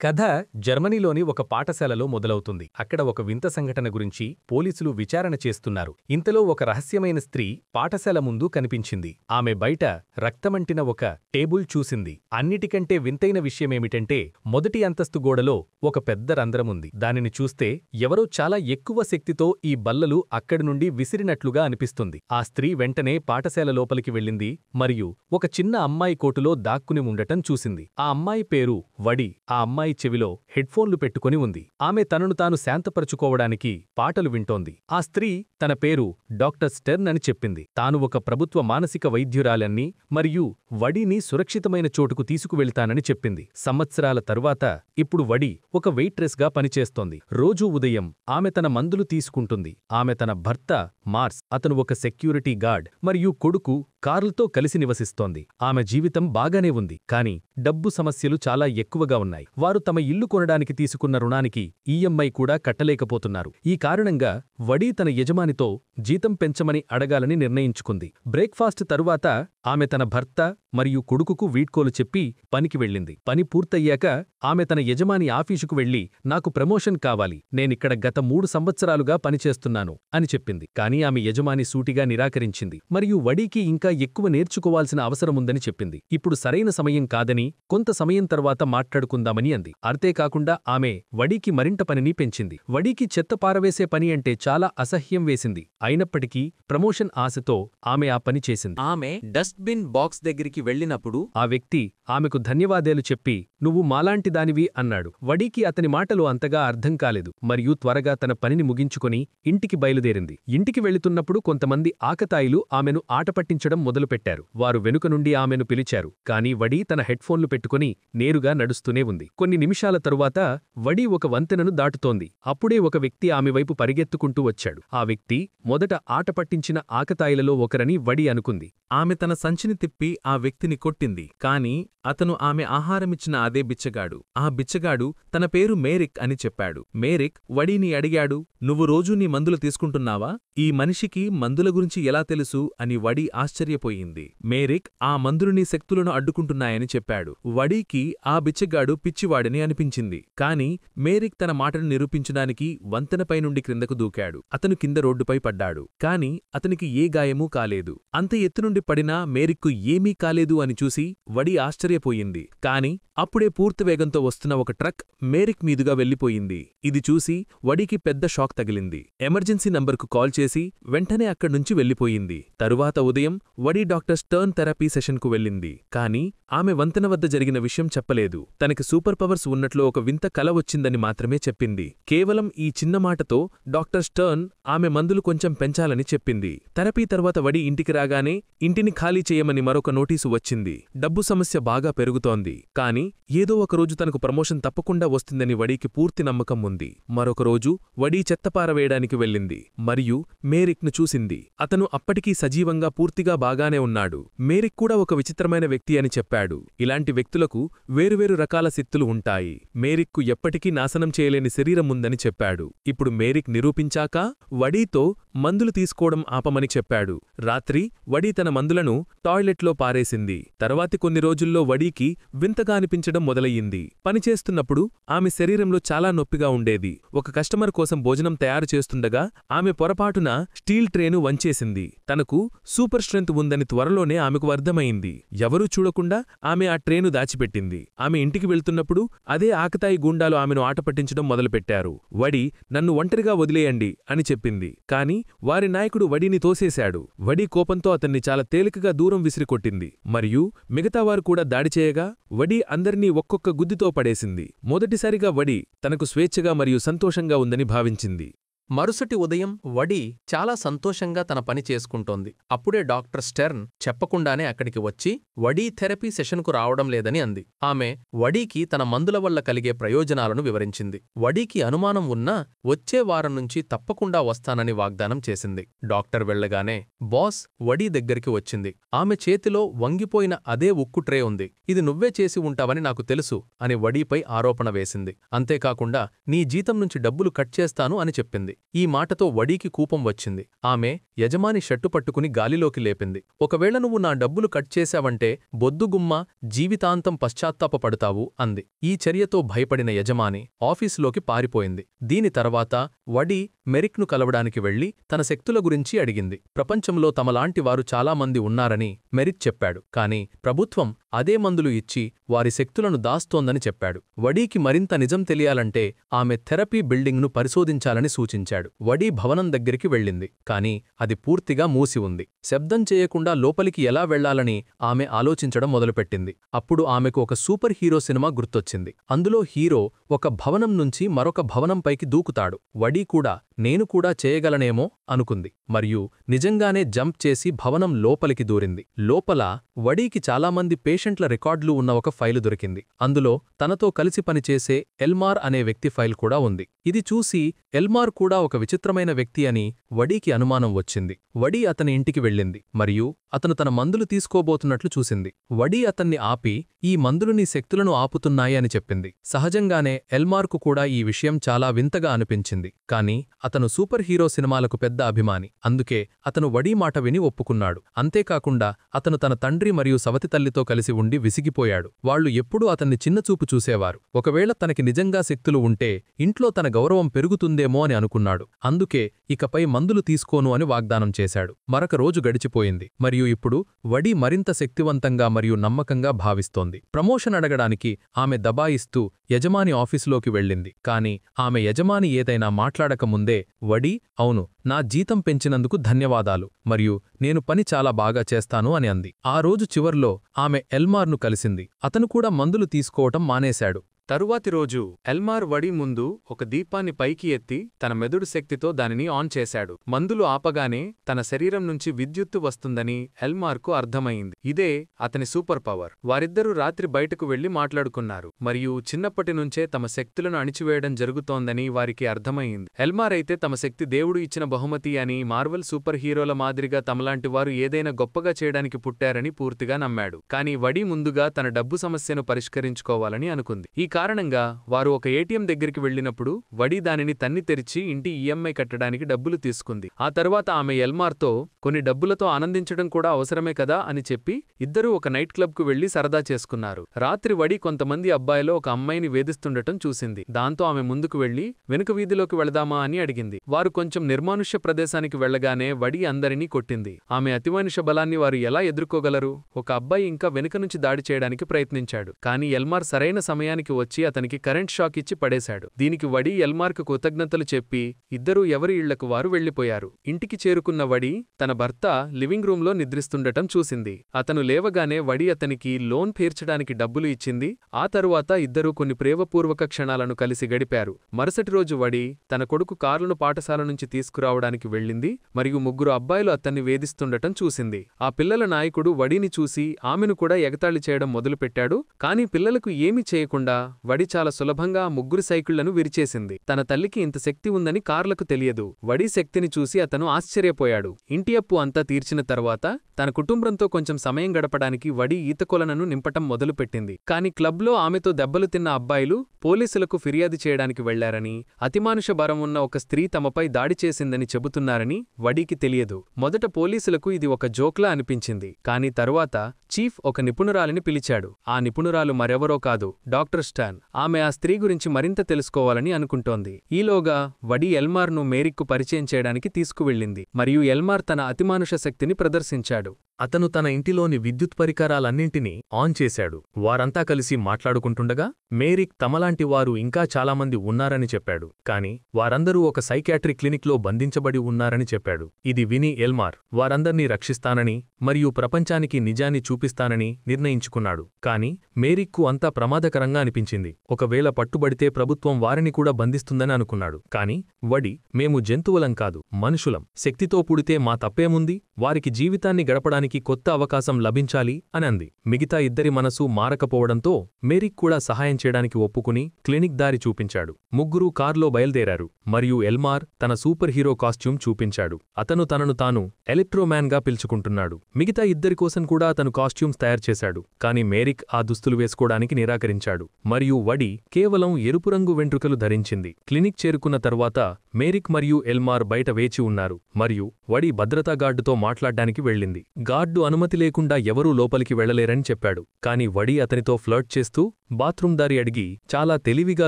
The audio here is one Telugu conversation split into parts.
కథ జర్మనీలోని ఒక పాఠశాలలో మొదలవుతుంది. అక్కడ ఒక వింత సంఘటన గురించి పోలీసులు విచారణ చేస్తున్నారు. ఇంతలో ఒక రహస్యమైన స్త్రీ పాఠశాల ముందు కనిపించింది. ఆమె బయట రక్తమంటిన ఒక టేబుల్ చూసింది. అన్నిటికంటే వింతైన విషయమేమిటంటే మొదటి అంతస్తు గోడలో ఒక పెద్ద రంధ్రముంది. దానిని చూస్తే ఎవరో చాలా ఎక్కువ శక్తితో ఈ బల్లలు అక్కడి నుండి విసిరినట్లుగా అనిపిస్తుంది. ఆ స్త్రీ వెంటనే పాఠశాల లోపలికి వెళ్ళింది మరియు ఒక చిన్న అమ్మాయి కోటులో దాక్కుని ఉండటం చూసింది. ఆ అమ్మాయి పేరు వడి. ఆ అమ్మాయి చెవిలో హెడ్ఫోన్లు పెట్టుకుని ఉంది. ఆమె తనను తాను శాంతపరచుకోవడానికి పాటలు వింటోంది. ఆ స్త్రీ తన పేరు డాక్టర్ స్టెర్న్ అని చెప్పింది. తాను ఒక ప్రభుత్వ మానసిక వైద్యురాలన్నీ మరియు వడిని సురక్షితమైన చోటుకు తీసుకువెళ్తానని చెప్పింది. సంవత్సరాల తరువాత ఇప్పుడు వడి ఒక వెయిట్రెస్గా పనిచేస్తోంది. రోజూ ఉదయం ఆమె తన మందులు తీసుకుంటుంది. ఆమె తన భర్త మార్స్, అతను ఒక సెక్యూరిటీ గార్డ్, మరియు కొడుకు కార్ల్తో కలిసి నివసిస్తోంది. ఆమె జీవితం బాగానే ఉంది, కానీ డబ్బు సమస్యలు చాలా ఎక్కువగా ఉన్నాయి. వారు తమ ఇల్లు కొనడానికి తీసుకున్న రుణానికి ఈఎంఐ కూడా కట్టలేకపోతున్నారు. ఈ కారణంగా వడి తన యజమానితో జీతం పెంచమని అడగాలని నిర్ణయించుకుంది. బ్రేక్ఫాస్ట్ తరువాత ఆమె తన భర్త మరియు కొడుకుకు వీడ్కోలు చెప్పి పనికి వెళ్ళింది. పని పూర్తయ్యాక ఆమె తన యజమాని ఆఫీసుకు వెళ్లి, నాకు ప్రమోషన్ కావాలి, నేనిక్కడ గత 3 సంవత్సరాలుగా పనిచేస్తున్నాను అని చెప్పింది. కానీ ఆమె యజమాని సూటిగా నిరాకరించింది మరియు వడికి ఇంకా ఎక్కువ నేర్చుకోవాల్సిన అవసరముందని చెప్పింది. ఇప్పుడు సరైన సమయం కాదని, కొంత సమయం తర్వాత మాట్లాడుకుందామని అంది. అంతేకాకుండా ఆమె వడికి మరింత పనిని పెంచింది. వడికి చెత్త పారవేసే పని అంటే చాలా అసహ్యం వేసింది. అయినప్పటికీ ప్రమోషన్ ఆశతో ఆమె ఆ పని చేసింది. ఆమె డస్ట్బిన్ బాక్స్ దగ్గరికి వెళ్ళినప్పుడు ఆ వ్యక్తి ఆమెకు ధన్యవాదాలు చెప్పి, నువ్వు మాలాంటి దానివి అన్నాడు. వడికి అతని మాటలు అంతగా అర్థం కాలేదు మరియు త్వరగా తన పనిని ముగించుకొని ఇంటికి బయలుదేరింది. ఇంటికి వెళుతున్నప్పుడు కొంతమంది ఆకతాయిలు ఆమెను ఆటపట్టించడం మొదలుపెట్టారు. వారు వెనుక నుండి ఆమెను పిలిచారు, కానీ వడి తన హెడ్ఫోన్లు పెట్టుకుని నేరుగా నడుస్తూనే ఉంది. కొన్ని నిమిషాల తరువాత వడి ఒక వంతెనను దాటుతోంది. అప్పుడే ఒక వ్యక్తి ఆమె వైపు పరిగెత్తుకుంటూ వచ్చాడు. ఆ వ్యక్తి మొదట ఆటపట్టించిన ఆకతాయిలలో ఒకరని వడి అనుకుంది. ఆమె తన సంచిని తిప్పి ఆ వ్యక్తిని కొట్టింది. కాని అతను ఆమె ఆహారమిచ్చిన అదే బిచ్చగాడు. ఆ బిచ్చగాడు తన పేరు మేరిక్ అని చెప్పాడు. మేరిక్ వడిని అడిగాడు, నువ్వు రోజూ నీ మందులు తీసుకుంటున్నావా? ఈ మనిషికి మందుల గురించి ఎలా తెలుసు అని వడి ఆశ్చర్యపోయింది. మేరిక్ ఆ మందులు నీ శక్తులను అడ్డుకుంటున్నాయని చెప్పాడు. వడికి ఆ బిచ్చగాడు పిచ్చివాడని అనిపించింది. కాని మేరిక్ తన మాటను నిరూపించడానికి వంతెనపై నుండి క్రిందకు దూకాడు. అతను కింద రోడ్డుపై పడ్డాడు. కాని అతనికి ఏ గాయమూ కాలేదు. అంత ఎత్తునుండి పడినా మేరిక్కు ఏమీ కాలేదు అని చూసి వడి ఆశ్చర్యపోయింది. కాని అప్పుడే పూర్తి వేగంతో వస్తున్న ఒక ట్రక్ మేరిక్ మీదుగా వెళ్లిపోయింది. ఇది చూసి వడికి పెద్ద షాక్ తగిలింది. ఎమర్జెన్సీ నంబర్కు కాల్ చేసి వెంటనే అక్కడ్నుంచి వెళ్లిపోయింది. తరువాత ఉదయం వడి డాక్టర్ స్టర్న్ థెరపీ సెషన్కు వెళ్ళింది. కాని ఆమె వంతెన వద్ద జరిగిన విషయం చెప్పలేదు. తనకి సూపర్ పవర్స్ ఉన్నట్లు ఒక వింత కల వచ్చిందని మాత్రమే చెప్పింది. కేవలం ఈ చిన్న మాటతో డాక్టర్ స్టర్న్ ఆమె మందులు కొంచెం పెంచాలని చెప్పింది. థెరపీ తర్వాత వడి ఇంటికి రాగానే ఇంటిని ఖాళీ చేయమని మరొక నోటీసు వచ్చింది. డబ్బు సమస్య బాగా పెరుగుతోంది. కాని ఏదో ఒకరోజు తనకు ప్రమోషన్ తప్పకుండా వస్తుందని వడికి పూర్తి నమ్మకం ఉంది. మరొకరోజు వడి చెత్తపారవేయడానికి వెళ్ళింది మరియు మేరిక్ను చూసింది. అతను అప్పటికీ సజీవంగా పూర్తిగా బాగానే ఉన్నాడు. మేరిక్ కూడా ఒక విచిత్రమైన వ్యక్తి అని చెప్పాడు. ఇలాంటి వ్యక్తులకు వేరువేరు రకాల శక్తులు ఉంటాయి. మేరిక్కు ఎప్పటికీ నాశనం చేయలేని శరీరం ఉందని చెప్పాడు. ఇప్పుడు మేరిక్ నిరూపించాక వడీతో మందులు తీసుకోవడం ఆపమని చెప్పాడు. రాత్రి వడి తన మందులను టాయిలెట్లో పారేసింది. తర్వాతి కొన్ని రోజుల్లో వడీకి వింతగా అనిపించడం మొదలయ్యింది. పనిచేస్తున్నప్పుడు ఆమె శరీరంలో చాలా నొప్పిగా ఉండేది. ఒక కస్టమర్ కోసం భోజనం తయారు చేస్తుండగా ఆమె పొరపాటున స్టీల్ ట్రేను వంచేసింది. తనకు సూపర్ స్ట్రెంత్ ఉందని త్వరలోనే ఆమెకు అర్థమైంది. ఎవరూ చూడకుండా ఆమె ఆ ట్రేను దాచిపెట్టింది. ఆమె ఇంటికి వెళ్తున్నప్పుడు అదే ఆకతాయి గూండాలు ఆమెను ఆటపట్టించడం మొదలుపెట్టారు. వడి, నన్ను ఒంటరిగా వదిలేయండి అని చెప్పింది. కాని వారి నాయకుడు వడిని తోసేశాడు. వడి కోపంతో అతన్ని చాలా తేలికగా దూరం విసిరికొట్టింది మరియు మిగతావారు కూడా దాడి చేయగా వడి అందరినీ ఒక్కొక్క గుద్దితో పడేసింది. మొదటిసారిగా వడి తనకు స్వేచ్ఛగా మరియు సంతోషంగా ఉందని భావించింది. మరుసటి ఉదయం వడి చాలా సంతోషంగా తన పని చేసుకుంటోంది. అప్పుడే డాక్టర్ స్టెర్న్ చెప్పకుండానే అక్కడికి వచ్చి వడీ థెరపీ సెషన్కు రావడం లేదని అంది. ఆమె వడీకి తన మందుల వల్ల కలిగే ప్రయోజనాలను వివరించింది. వడీకి అనుమానం ఉన్నా వచ్చే వారం నుంచి తప్పకుండా వస్తానని వాగ్దానం చేసింది. డాక్టర్ వెళ్లగానే బాస్ వడీ దగ్గరికి వచ్చింది. ఆమె చేతిలో వంగిపోయిన అదే ఉక్కు ట్రే ఉంది. ఇది నువ్వే చేసి ఉంటావని నాకు తెలుసు అని వడీపై ఆరోపణ వేసింది. అంతేకాకుండా నీ జీతం నుంచి డబ్బులు కట్ చేస్తాను అని చెప్పింది. అంది. ఈ మాటతో వడీకి కూపం వచ్చింది. ఆమె యజమాని షర్టు పట్టుకుని గాలిలోకి లేపింది. ఒకవేళ నువ్వు నా డబ్బులు కట్ చేశావంటే బొద్దుగుమ్మ జీవితాంతం పశ్చాత్తాపపడతావు అంది. ఈ చర్యతో భయపడిన యజమాని ఆఫీసులోకి పారిపోయింది. దీని తర్వాత వడీ మెరిక్ను కలవడానికి వెళ్లి తన శక్తుల గురించి అడిగింది. ప్రపంచంలో తమలాంటి వారు చాలామంది ఉన్నారని మెరిక్ చెప్పాడు. కాని ప్రభుత్వం అదే మందులు ఇచ్చి వారి శక్తులను దాస్తోందని చెప్పాడు. వడీకి మరింత నిజం తెలియాలంటే ఆమె థెరపీ బిల్డింగ్ను పరిశోధించాలని సూచించాడు. వడీ భవనం దగ్గరికి వెళ్ళింది. కాని అది పూర్తిగా మూసి ఉంది. శబ్దం చేయకుండా లోపలికి ఎలా వెళ్లాలని ఆమె ఆలోచించడం మొదలుపెట్టింది. అప్పుడు ఆమెకు ఒక సూపర్ హీరో సినిమా గుర్తొచ్చింది. అందులో హీరో ఒక భవనం నుంచి మరొక భవనంపైకి దూకుతాడు. వడీ కూడా నేను కూడా చేయగలనేమో అనుకుంది. మరియు నిజంగానే జంప్ చేసి భవనం లోపలికి దూరింది. లోపల వడీకి చాలామంది పేషెంట్ల రికార్డులు ఉన్న ఒక ఫైలు దొరికింది. అందులో తనతో కలిసి పనిచేసే ఎల్మార్ అనే వ్యక్తి ఫైల్ కూడా ఉంది. ఇది చూసి ఎల్మార్ కూడా ఒక విచిత్రమైన వ్యక్తి అని వడీకి అనుమానం వచ్చింది. వడీ అతని ఇంటికి వెళ్ళింది మరియు అతను తన మందులు తీసుకోబోతున్నట్లు చూసింది. వడీ అతన్ని ఆపి ఈ మందులు నీ శక్తులను ఆపుతున్నాయి అని చెప్పింది. సహజంగానే ఎల్మార్కు కూడా ఈ విషయం చాలా వింతగా అనిపించింది. కాని అతను సూపర్ హీరో సినిమాలకు పెద్ద అభిమాని. అందుకే అతను వడీ మాట విని ఒప్పుకున్నాడు. అంతేకాకుండా అతను తన తండ్రి మరియు సవతి తల్లితో కలిసి ఉండి విసిగిపోయాడు. వాళ్లు ఎప్పుడూ అతన్ని చిన్నచూపు చూసేవారు. ఒకవేళ తనకి నిజంగా శక్తులు ఉంటే ఇంట్లో తన గౌరవం పెరుగుతుందేమో అని అనుకున్నాడు. అందుకే ఇకపై మందులు తీసుకోను అని వాగ్దానం చేశాడు. మరొక రోజు గడిచిపోయింది మరియు ఇప్పుడు వడీ మరింత శక్తివంతంగా మరియు నమ్మకంగా భావిస్తోంది. ప్రమోషన్ అడగడానికి ఆమె దబాయిస్తూ యజమాని ఆఫీసులోకి వెళ్ళింది. కాని ఆమె యజమాని ఏదైనా మాట్లాడకముందే వడీ అవును నా జీతం పెంచినందుకు ధన్యవాదాలు మరియు నేను పని చాలా బాగా చేస్తాను అని అంది. ఆ రోజు చివర్లో ఆమె ఎల్మార్ను కలిసింది. అతను కూడా మందులు తీసుకోవటం మానేశాడు. తరువాతి రోజు ఎల్మార్ వడీ ముందు ఒక దీపాన్ని పైకి ఎత్తి తన మెదడు శక్తితో దానిని ఆన్ చేశాడు. మందులు ఆపగానే తన శరీరం నుంచి విద్యుత్తు వస్తుందని ఎల్మార్కు అర్థమైంది. ఇదే అతని సూపర్ పవర్. వారిద్దరూ రాత్రి బయటకు వెళ్లి మాట్లాడుకున్నారు మరియు చిన్నప్పటి నుంచే తమ శక్తులను అణిచివేయడం జరుగుతోందని వారికి అర్థమైంది. ఎల్మార్ అయితే తమ శక్తి దేవుడు ఇచ్చిన బహుమతి అని, మార్వెల్ సూపర్ హీరోల మాదిరిగా తమలాంటి వారు ఏదైనా గొప్పగా చేయడానికి పుట్టారని పూర్తిగా నమ్మాడు. కాని వడీ ముందుగా తన డబ్బు సమస్యను పరిష్కరించుకోవాలని అనుకుంది. ఈ కారణంగా వారు ఒక ఏటీఎం దగ్గరికి వెళ్లినప్పుడు వడీ దానిని తన్ని తెరిచి ఇంటి ఈఎంఐ కట్టడానికి డబ్బులు తీసుకుంది. ఆ తర్వాత ఆమె ఎల్మార్తో కొన్ని డబ్బులతో ఆనందించడం కూడా అవసరమే కదా అని చెప్పి ఇద్దరూ ఒక నైట్ క్లబ్కు వెళ్లి సరదా చేసుకున్నారు. రాత్రి వడీ కొంతమంది అబ్బాయిలో ఒక అమ్మాయిని వేధిస్తుండటం చూసింది. దాంతో ఆమె ముందుకు వెళ్లి వెనుక వీధిలోకి వెళదామా అని అడిగింది. వారు కొంచెం నిర్మానుష్య ప్రదేశానికి వెళ్లగానే వడీ అందరినీ కొట్టింది. ఆమె అతిమానుష బలాన్ని వారు ఎలా ఎదుర్కోగలరు? ఒక అబ్బాయి ఇంకా వెనుక నుంచి దాడి చేయడానికి ప్రయత్నించాడు. కాని ఎల్మార్ సరైన సమయానికి వచ్చి అతనికి కరెంట్ షాక్ ఇచ్చి పడేశాడు. దీనికి వడీ ఎల్మార్కు కృతజ్ఞతలు చెప్పి ఇద్దరూ ఎవరి ఇళ్లకు వారు వెళ్లిపోయారు. ఇంటికి చేరుకున్న వడీ తన భర్త లివింగ్ రూంలో నిద్రిస్తుండటం చూసింది. అతను లేవగానే వడీ అతనికి లోన్ తీర్చడానికి డబ్బులు ఇచ్చింది. ఆ తరువాత ఇద్దరూ కొన్ని ప్రేమపూర్వక క్షణాలను కలిసి గడిపారు. మరుసటి రోజు వడీ తన కొడుకు కార్లను పాఠశాల నుంచి తీసుకురావడానికి వెళ్ళింది మరియు ముగ్గురు అబ్బాయిలు అతన్ని వేధిస్తుండటం చూసింది. ఆ పిల్లల నాయకుడు వడీని చూసి ఆమెను కూడా ఎగతాళి చేయడం మొదలుపెట్టాడు. కాని పిల్లలకు ఏమీ చేయకుండా వడీ చాలా సులభంగా ముగ్గురు సైకిళ్లను విరిచేసింది. తన తల్లికి ఇంత శక్తి ఉందని కార్లకు తెలియదు. వడీ శక్తిని చూసి అతను ఆశ్చర్యపోయాడు. ఇంటి అప్పు అంతా తీర్చిన తర్వాత తన కుటుంబంతో కొంచెం సమయం గడపడానికి వడీ ఈతకొలనను నింపటం మొదలుపెట్టింది. కాని క్లబ్లో ఆమెతో దెబ్బలు తిన్న అబ్బాయిలు పోలీసులకు ఫిర్యాదు చేయడానికి వెళ్లారని, అతిమానుష బరం ఉన్న ఒక స్త్రీ తమపై దాడి చేసిందని చెబుతున్నారని వడీకి తెలియదు. మొదట పోలీసులకు ఇది ఒక జోక్లా అనిపించింది. కాని తరువాత చీఫ్ ఒక నిపుణురాలిని పిలిచాడు. ఆ నిపుణురాలు మరెవరో కాదు, డాక్టర్ స్టాన్. ఆమె ఆ స్త్రీ గురించి మరింత తెలుసుకోవాలని అనుకుంటోంది. ఈలోగా వడీ ఎల్మార్ను మేరిక్కు పరిచయం చేయడానికి తీసుకువెళ్ళింది మరియు ఎల్మార్ తన అతిమానుష శక్తిని ప్రదర్శించాడు. అతను తన ఇంటిలోని విద్యుత్ పరికరాలన్నింటినీ ఆన్ చేశాడు. వారంతా కలిసి మాట్లాడుకుంటుండగా మేరిక్ తమలాంటి వారు ఇంకా చాలామంది ఉన్నారని చెప్పాడు. కాని వారందరూ ఒక సైకియాట్రిక్ క్లినిక్లో బంధించబడి ఉన్నారని చెప్పాడు. ఇది విని ఎల్మార్ వారందర్నీ రక్షిస్తానని మరియు ప్రపంచానికి నిజాన్ని చూపిస్తానని నిర్ణయించుకున్నాడు. కాని మేరిక్కు అంతా ప్రమాదకరంగా అనిపించింది. ఒకవేళ పట్టుబడితే ప్రభుత్వం వారిని కూడా బంధిస్తుందని అనుకున్నాడు. కాని వడీ మేము జంతువులం కాదు, మనుషులం. శక్తితో పుడితే మా తప్పేముంది? వారికి జీవితాన్ని గడపడానికి కొత్త అవకాశం లభించాలి అని అంది. మిగతా ఇద్దరి మనసు మారకపోవడంతో మేరిక్ కూడా సహాయం చేయడానికి ఒప్పుకుని క్లినిక్ దారి చూపించాడు. ముగ్గురూ కార్లో బయల్దేరారు మరియు ఎల్మార్ తన సూపర్ హీరో కాస్ట్యూమ్ చూపించాడు. అతను తనను తాను ఎలక్ట్రోమ్యాన్గా పిలుచుకుంటున్నాడు. మిగతా ఇద్దరి కోసం కూడా అతను కాస్ట్యూమ్స్ తయారు చేశాడు. కాని మేరిక్ ఆ దుస్తులు వేసుకోవడానికి నిరాకరించాడు మరియు వడీ కేవలం ఎరుపు రంగు వెంట్రుకలు ధరించింది. క్లినిక్ చేరుకున్న తరువాత మేరిక్ మరియు ఎల్మార్ బయట వేచి ఉన్నారు మరియు వడి భద్రతా గార్డుతో మాట్లాడ్డానికి వెళ్ళింది. గార్డు అనుమతి లేకుండా ఎవరూ లోపలికి వెళ్లలేరని చెప్పాడు. కాని వడి అతనితో ఫ్లర్ట్ చేస్తూ బాత్రూం దారి అడిగి చాలా తెలివిగా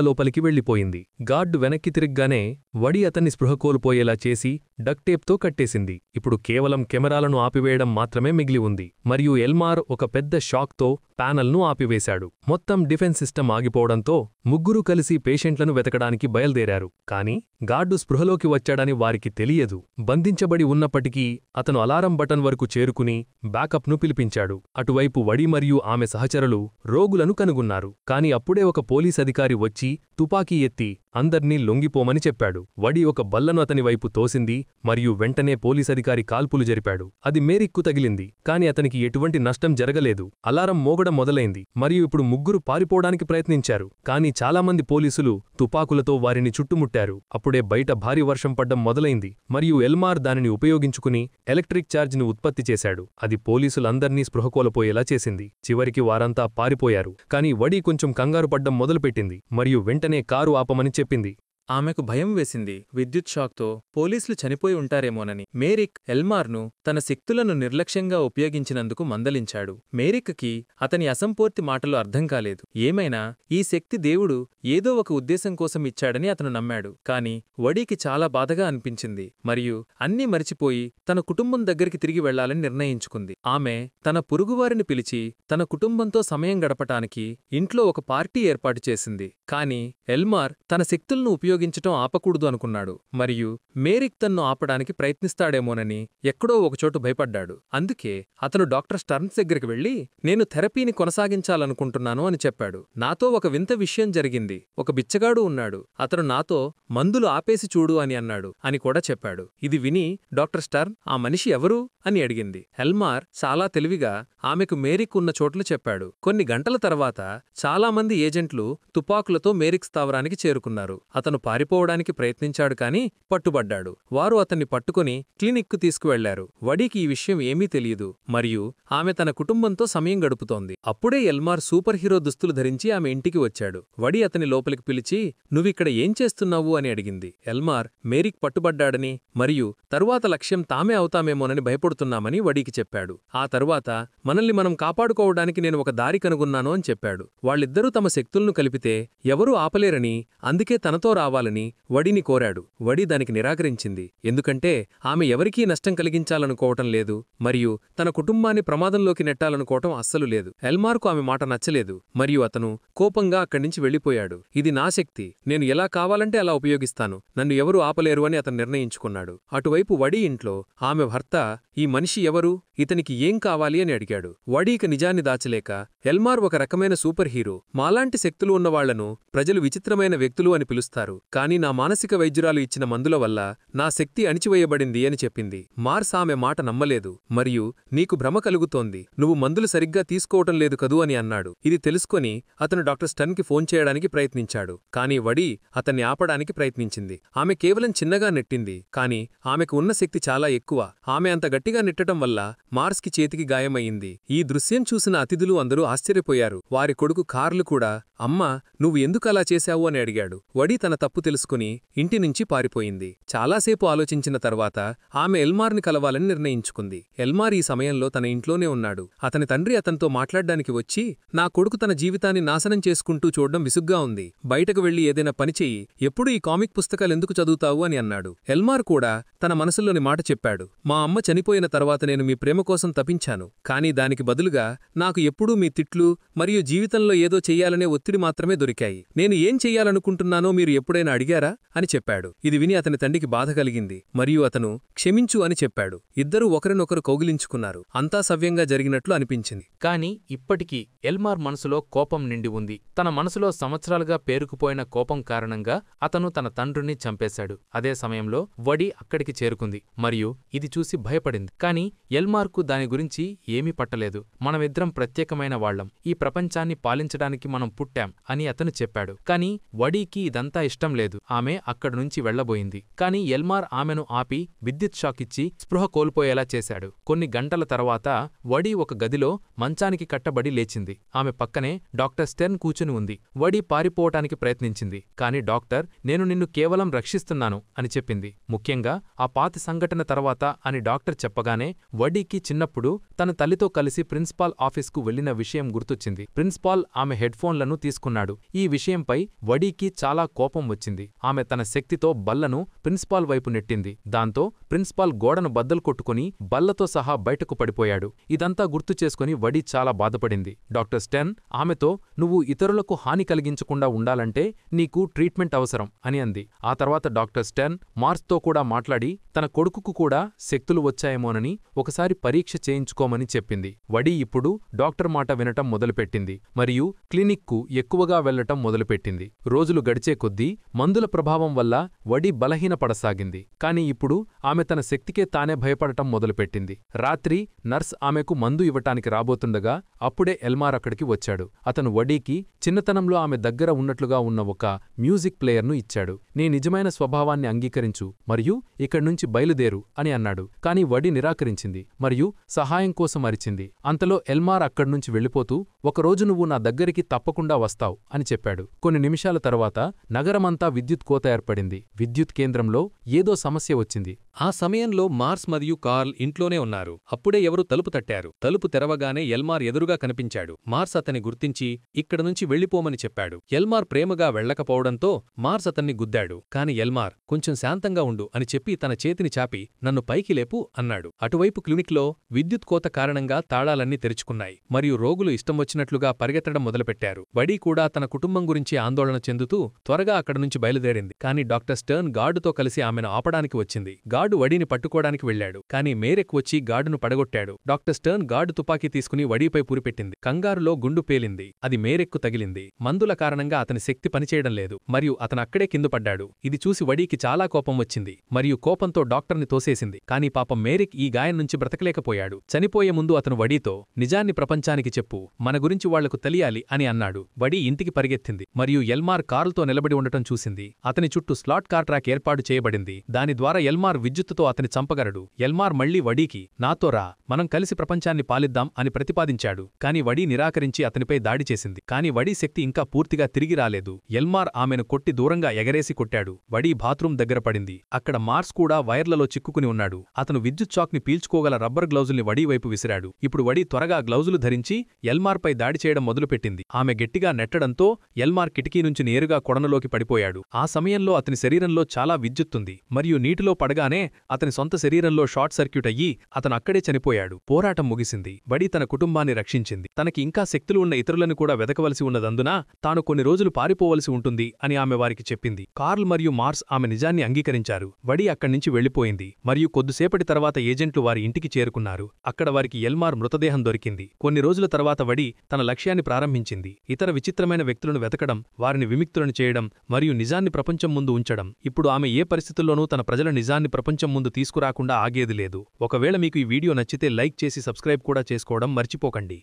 లోపలికి వెళ్లిపోయింది. గార్డు వెనక్కి తిరిగ్గానే వడి అతన్ని స్పృహ కోల్పోయేలా చేసి డక్టేప్తో కట్టేసింది. ఇప్పుడు కేవలం కెమెరాలను ఆపివేయడం మాత్రమే మిగిలి ఉంది మరియు ఎల్మార్ ఒక పెద్ద షాక్తో ప్యానల్ను ఆపివేశాడు. మొత్తం డిఫెన్స్ సిస్టమ్ ఆగిపోవడంతో ముగ్గురు కలిసి పేషెంట్లను వెతకడానికి బయల్దేరారు. కాని గార్డు స్పృహలోకి వచ్చాడని వారికి తెలియదు. బంధించబడి ఉన్నప్పటికీ అతను అలారం బటన్ వరకు చేరుకుని బ్యాకప్ను పిలిపించాడు. అటువైపు వడి మరియు ఆమె సహచరులు రోగులను కనుగొన్నారు. కాని అప్పుడే ఒక పోలీస్ అధికారి వచ్చి తుపాకీ ఎత్తి అందర్నీ లొంగిపోమని చెప్పాడు. వడి ఒక బల్లను అతని వైపు తోసింది మరియు వెంటనే పోలీసధికారి కాల్పులు జరిపాడు. అది మేరిక్కు తగిలింది. కాని అతనికి ఎటువంటి నష్టం జరగలేదు. అలారం మోగడం మొదలైంది మరియు ఇప్పుడు ముగ్గురు పారిపోవడానికి ప్రయత్నించారు. కాని చాలామంది పోలీసులు తుపాకులతో వారిని చుట్టుముట్టారు. అప్పుడే బయట భారీ వర్షం పడ్డం మొదలైంది మరియు ఎల్మార్ దానిని ఉపయోగించుకుని ఎలక్ట్రిక్ ఛార్జ్ని ఉత్పత్తి చేశాడు. అది పోలీసులందర్నీ స్పృహ కోల్పోయేలా చేసింది. చివరికి వారంతా పారిపోయారు. కాని వడి కొంచెం కంగారు పడ్డం మొదలుపెట్టింది మరియు వెంటనే కారు ఆపమని చెప్పింది. ఆమెకు భయం వేసింది. విద్యుత్ షాక్తో పోలీసులు చనిపోయి ఉంటారేమోనని. మేరిక్ ఎల్మార్ను తన శక్తులను నిర్లక్ష్యంగా ఉపయోగించినందుకు మందలించాడు. మేరిక్కి అతని అసంపూర్తి మాటలు అర్థం కాలేదు. ఏమైనా ఈ శక్తి దేవుడు ఏదో ఒక ఉద్దేశం కోసం ఇచ్చాడని అతను నమ్మాడు. కాని వడీకి చాలా బాధగా అనిపించింది మరియు అన్నీ మరిచిపోయి తన కుటుంబం దగ్గరికి తిరిగి వెళ్లాలని నిర్ణయించుకుంది. ఆమె తన పొరుగువారిని పిలిచి తన కుటుంబంతో సమయం గడపటానికి ఇంట్లో ఒక పార్టీ ఏర్పాటు చేసింది. కాని ఎల్మార్ తన శక్తులను ఉపయోగించటం ఆపకూడదు అనుకున్నాడు మరియు మేరిక్ తన్ను ఆపడానికి ప్రయత్నిస్తాడేమోనని ఎక్కడో ఒకచోటు భయపడ్డాడు. అందుకే అతను డాక్టర్ స్టర్న్స్ దగ్గరికి వెళ్లి నేను థెరపీని కొనసాగించాలనుకుంటున్నాను అని చెప్పాడు. నాతో ఒక వింత విషయం జరిగింది. ఒక బిచ్చగాడు ఉన్నాడు. అతను నాతో మందులు ఆపేసి చూడు అని అన్నాడు అని కూడా చెప్పాడు. ఇది విని డాక్టర్ స్టర్న్ ఆ మనిషి ఎవరు అని అడిగింది. ఎల్మార్ చాలా తెలివిగా ఆమెకు మేరిక్ ఉన్న చోట్లు చెప్పాడు. కొన్ని గంటల తర్వాత చాలామంది ఏజెంట్లు తుపాకులతో మేరిక్ స్థావరానికి చేరుకున్నారు. అతను పారిపోవడానికి ప్రయత్నించాడు కాని పట్టుబడ్డాడు. వారు అతన్ని పట్టుకుని క్లినిక్కు తీసుకువెళ్లారు. వడీకి ఈ విషయం ఏమీ తెలియదు మరియు ఆమె తన కుటుంబంతో సమయం గడుపుతోంది. అప్పుడే ఎల్మార్ సూపర్ హీరో దుస్తులు ధరించి ఆమె ఇంటికి వచ్చాడు. వడి అతని లోపలికి పిలిచి నువ్విక్కడ ఏం చేస్తున్నావు అని అడిగింది. ఎల్మార్ మేరిక్ పట్టుబడ్డాడని మరియు తరువాత లక్ష్యం తామే అవుతామేమోనని భయపడుతున్నామని వడీకి చెప్పాడు. ఆ తరువాత మనల్ని మనం కాపాడుకోవడానికి నేను ఒక దారి కనుగొన్నాను అని చెప్పాడు. వాళ్ళిద్దరూ తమ శక్తులను కలిపితే ఎవరూ ఆపలేరని అందుకే తనతో రావాలని వడిని కోరాడు. వడి దానికి నిరాకరించింది. ఎందుకంటే ఆమె ఎవరికీ నష్టం కలిగించాలనుకోవటం లేదు మరియు తన కుటుంబాన్ని ప్రమాదంలోకి నెట్టాలనుకోవటం అస్సలు లేదు. ఎల్మార్కు ఆమె మాట నచ్చలేదు మరియు అతను కోపంగా అక్కడ్నుంచి వెళ్ళిపోయాడు. ఇది నా శక్తి, నేను ఎలా కావాలంటే అలా ఉపయోగిస్తాను, నన్ను ఎవరూ ఆపలేరు అని అతను నిర్ణయించుకున్నాడు. అటువైపు వడి ఇంట్లో ఆమె భర్త ఈ మనిషి ఎవరు, ఇతనికి ఏం కావాలి అని అడిగాడు. వడి ఇక నిజాన్ని దాచలేక ఎల్మార్ ఒక రకమైన సూపర్ హీరో, మాలాంటి శక్తులు ఉన్నవాళ్లను ప్రజలు విచిత్రమైన వ్యక్తులు అని పిలుస్తారు. కాని నా మానసిక వైద్యురాలు ఇచ్చిన మందుల వల్ల నా శక్తి అణిచివేయబడింది అని చెప్పింది. మార్స్ ఆమె మాట నమ్మలేదు మరియు నీకు భ్రమ కలుగుతోంది, నువ్వు మందులు సరిగ్గా తీసుకోవటం లేదు కదూ అని అన్నాడు. ఇది తెలుసుకొని అతను డాక్టర్ స్టర్న్కి ఫోన్ చేయడానికి ప్రయత్నించాడు. కాని వడి అతన్ని ఆపడానికి ప్రయత్నించింది. ఆమె కేవలం చిన్నగా నెట్టింది కాని ఆమెకు ఉన్న శక్తి చాలా ఎక్కువ. ఆమె అంత గట్టిగా నెట్టడం వల్ల మార్స్కి చేతికి గాయమయ్యింది. ఈ దృశ్యం చూసిన అతిథులు అందరూ ఆశ్చర్యపోయారు. వారి కొడుకు కార్లు కూడా అమ్మా నువ్వు ఎందుకలా చేశావు అని అడిగాడు. వడి తన తప్పు తెలుసుకుని ఇంటినుంచి పారిపోయింది. చాలాసేపు ఆలోచించిన తర్వాత ఆమె ఎల్మార్ని కలవాలని నిర్ణయించుకుంది. ఎల్మార్ ఈ సమయంలో తన ఇంట్లోనే ఉన్నాడు. అతని తండ్రి అతనితో మాట్లాడ్డానికి వచ్చి నా కొడుకు తన జీవితాన్ని నాశనం చేసుకుంటూ చూడడం విసుగ్గా ఉంది, బయటకు వెళ్లి ఏదైనా పని చెయ్యి, ఎప్పుడు ఈ కామిక్ పుస్తకాలెందుకు చదువుతావు అని అన్నాడు. ఎల్మార్ కూడా తన మనసులోని మాట చెప్పాడు. మా అమ్మ చనిపోయిన తర్వాత నేను మీ ప్రేమ కోసం తపించాను, కానీ దానికి బదులుగా నాకు ఎప్పుడూ మీ తిట్లు మరియు జీవితంలో ఏదో చెయ్యాలనే ఒత్తిడి మాత్రమే దొరికాయి. నేను ఏం చెయ్యాలనుకుంటున్నానో మీరు ఎప్పుడైనా అడిగారా అని చెప్పాడు. ఇది విని అతని తండ్రికి బాధ కలిగింది మరియు అతను క్షమించు అని చెప్పాడు. ఇద్దరూ ఒకరినొకరు కౌగిలించుకున్నారు. అంతా సవ్యంగా జరిగినట్లు అనిపించింది. కాని ఇప్పటికీ ఎల్మార్ మనసులో కోపం నిండి ఉంది. తన మనసులో సంవత్సరాలుగా పేరుకుపోయిన కోపం కారణంగా అతను తన తండ్రిని చంపేశాడు. అదే సమయంలో వడి అక్కడికి చేరుకుంది మరియు ఇది చూసి భయపడింది. కాని ఎల్మార్కు దాని గురించి ఏమీ పట్టలేదు. మనమిద్దరం ప్రత్యేకమైన వాళ్లం, ఈ ప్రపంచాన్ని పాలించడానికి మనం పుట్టాం అని అతను చెప్పాడు. కాని వడీకి ఇదంతా ఇష్టం ఇష్టం లేదు. ఆమె అక్కడ్నుంచి వెళ్లబోయింది. కాని ఎల్మార్ ఆమెను ఆపి విద్యుత్ షాకిచ్చి స్పృహ కోల్పోయేలా చేశాడు. కొన్ని గంటల తర్వాత వడీ ఒక గదిలో మంచానికి కట్టబడి లేచింది. ఆమె పక్కనే డాక్టర్ స్టెర్న్ కూచుని ఉంది. వడీ పారిపోవటానికి ప్రయత్నించింది. కాని డాక్టర్, నేను నిన్ను కేవలం రక్షిస్తున్నాను అని చెప్పింది. ముఖ్యంగా ఆ పాతి సంఘటన తర్వాత అని డాక్టర్ చెప్పగానే వడీకి చిన్నప్పుడు తన తల్లితో కలిసి ప్రిన్సిపాల్ ఆఫీస్కు వెళ్లిన విషయం గుర్తొచ్చింది. ప్రిన్సిపాల్ ఆమె హెడ్ఫోన్లను తీసుకున్నాడు. ఈ విషయంపై వడీకి చాలా కోపం వచ్చింది. ఆమె తన శక్తితో బల్లను ప్రిన్సిపాల్ వైపు నెట్టింది. దాంతో ప్రిన్సిపాల్ గోడను బద్దలు కొట్టుకుని బల్లతో సహా బయటకు పడిపోయాడు. ఇదంతా గుర్తు చేసుకుని వడీ చాలా బాధపడింది. డాక్టర్ స్టెర్న్ ఆమెతో, నువ్వు ఇతరులకు హాని కలిగించకుండా ఉండాలంటే నీకు ట్రీట్మెంట్ అవసరం అని అంది. ఆ తర్వాత డాక్టర్ స్టెర్న్ మార్స్తో కూడా మాట్లాడి తన కొడుకుకు కూడా శక్తులు వచ్చాయేమోనని ఒకసారి పరీక్ష చేయించుకోమని చెప్పింది. వడీ ఇప్పుడు డాక్టర్ మాట వినటం మొదలుపెట్టింది మరియు క్లినిక్కు ఎక్కువగా వెళ్లటం మొదలుపెట్టింది. రోజులు గడిచే కొద్దీ మందుల ప్రభావం వల్ల వడీ బలహీనపడసాగింది. కాని ఇప్పుడు ఆమె తన శక్తికే తానే భయపడటం మొదలుపెట్టింది. రాత్రి నర్స్ ఆమెకు మందు ఇవ్వటానికి రాబోతుండగా అప్పుడే ఎల్మార్ అక్కడికి వచ్చాడు. అతను వడీకి చిన్నతనంలో ఆమె దగ్గర ఉన్నట్లుగా ఉన్న ఒక మ్యూజిక్ ప్లేయర్ను ఇచ్చాడు. నీ నిజమైన స్వభావాన్ని అంగీకరించు మరియు ఇక్కడ్నుంచి బయలుదేరు అని అన్నాడు. కాని వడీ నిరాకరించింది మరియు సహాయం కోసం అరిచింది. అంతలో ఎల్మార్ అక్కడ్నుంచి వెళ్ళిపోతూ, ఒకరోజు నువ్వు నా దగ్గరికి తప్పకుండా వస్తావు అని చెప్పాడు. కొన్ని నిమిషాల తర్వాత నగరమంతా విద్యుత్ కోత ఏర్పడింది. విద్యుత్ కేంద్రంలో ఏదో సమస్య వచ్చింది. ఆ సమయంలో మార్స్ మరియు కార్ల్ ఇంట్లోనే ఉన్నారు. అప్పుడే ఎవరు తలుపు తట్టారు. తలుపు తెరవగానే ఎల్మార్ ఎదురుగా కనిపించాడు. మార్స్ అతన్ని గుర్తించి ఇక్కడ నుంచి వెళ్ళిపోమని చెప్పాడు. ఎల్మార్ ప్రేమగా వెళ్లకపోవడంతో మార్స్ అతన్ని గుద్దాడు. కాని ఎల్మార్, కొంచెం శాంతంగా ఉండు అని చెప్పి తన చేతిని చాపి నన్ను పైకి లేపు అన్నాడు. అటువైపు క్లినిక్లో విద్యుత్ కోత కారణంగా తాళాలన్నీ తెరుచుకున్నాయి మరియు రోగులు ఇష్టంవచ్చినట్లుగా పరిగెత్తడం మొదలుపెట్టారు. వడీ కూడా తన కుటుంబం గురించి ఆందోళన చెందుతూ త్వరగా అక్కడి నుంచి బయలుదేరింది. కాని డాక్టర్ స్టెర్న్ గార్డుతో కలిసి ఆమెను ఆపడానికి వచ్చింది. గార్డు వడీని పట్టుకోవడానికి వెళ్లాడు. కాని మేరెక్ వచ్చి గార్డును పడగొట్టాడు. డాక్టర్ స్టెర్న్ గార్డు తుపాకీ తీసుకుని వడీపై పురిపెట్టింది. కంగారులో గుండు పేలింది. అది మేరెక్కు తగిలింది. మందుల కారణంగా అతని శక్తి పనిచేయడం లేదు మరియు అతను అక్కడే కింద పడ్డాడు. ఇది చూసి వడీకి చాలా కోపం వచ్చింది మరియు కోపంతో డాక్టర్ని తోసేసింది. కాని పాపం మేరెక్ ఈ గాయం నుంచి బ్రతకలేకపోయాడు. చనిపోయే ముందు అతను వడీతో, నిజాన్ని ప్రపంచానికి చెప్పు, మన గురించి వాళ్లకు తెలియాలి అని అన్నాడు. వడీ ఇంటికి పరిగెత్తింది మరియు ఎల్మార్ కారుతో నిలబడి ఉండటం చూసింది. అతని చుట్టూ స్లాట్ కార్ ట్రాక్ ఏర్పాటు చేయబడింది. దాని ద్వారా ఎల్మార్ విద్యుత్తుతో అతని చంపగలడు. ఎల్మార్ మళ్లీ వడీకి, నాతో రా, మనం కలిసి ప్రపంచాన్ని పాలిద్దాం అని ప్రతిపాదించాడు. కాని వడీ నిరాకరించి అతనిపై దాడి చేసింది. కాని వడీ శక్తి ఇంకా పూర్తిగా తిరిగి రాలేదు. ఎల్మార్ ఆమెను కొట్టి దూరంగా ఎగరేసి కొట్టాడు. వడీ బాత్రూం దగ్గర పడింది. అక్కడ మార్స్ కూడా వైర్లలో చిక్కుకుని ఉన్నాడు. అతను విద్యుత్ షాక్ని పీల్చుకోగల రబ్బర్ గ్లౌజుల్ని వడీ వైపు విసిరాడు. ఇప్పుడు వడీ త్వరగా గ్లౌజులు ధరించి ఎల్మార్పై దాడి చేయడం మొదలుపెట్టింది. ఆమె గట్టిగా నెట్టడంతో ఎల్మార్ కిటికీ నుంచి నేరుగా కొడనలోకి పడిపోయాడు. ఆ సమయంలో అతని శరీరంలో చాలా విద్యుత్తుంది మరియు నీటిలో పడగానే అతని సొంత శరీరంలో షార్ట్ సర్క్యూట్ అయ్యి అతను అక్కడే చనిపోయాడు. పోరాటం ముగిసింది. వడీ తన కుటుంబాన్ని రక్షించింది. తనకి ఇంకా శక్తులు ఉన్న ఇతరులను కూడా వెదకవలసి ఉన్నదందున తాను కొన్ని రోజులు పారిపోవలసి ఉంటుంది అని ఆమె వారికి చెప్పింది. కార్ల్ మరియు మార్స్ ఆమె నిజాన్ని అంగీకరించారు. వడీ అక్కడ్నుంచి వెళ్లిపోయింది మరియు కొద్దిసేపటి తర్వాత ఏజెంట్లు వారి ఇంటికి చేరుకున్నారు. అక్కడ వారికి ఎల్మార్ మృతదేహం దొరికింది. కొన్ని రోజుల తర్వాత వడీ తన లక్ష్యాన్ని ప్రారంభించింది. ఇతర విచిత్రమైన వ్యక్తులను వెతకడం, వారిని విముక్తులను చేయడం మరియు నిజాన్ని ప్రపంచం ముందు ఉంచడం. ఇప్పుడు ఆమె ఏ పరిస్థితుల్లోనూ తన ప్రజల నిజాన్ని ప్రపంచం ముందు తీసుకురాకుండా ఆగేది లేదు. ఒకవేళ మీకు ఈ వీడియో నచ్చితే లైక్ చేసి సబ్స్క్రైబ్ కూడా చేసుకోవడం మర్చిపోకండి.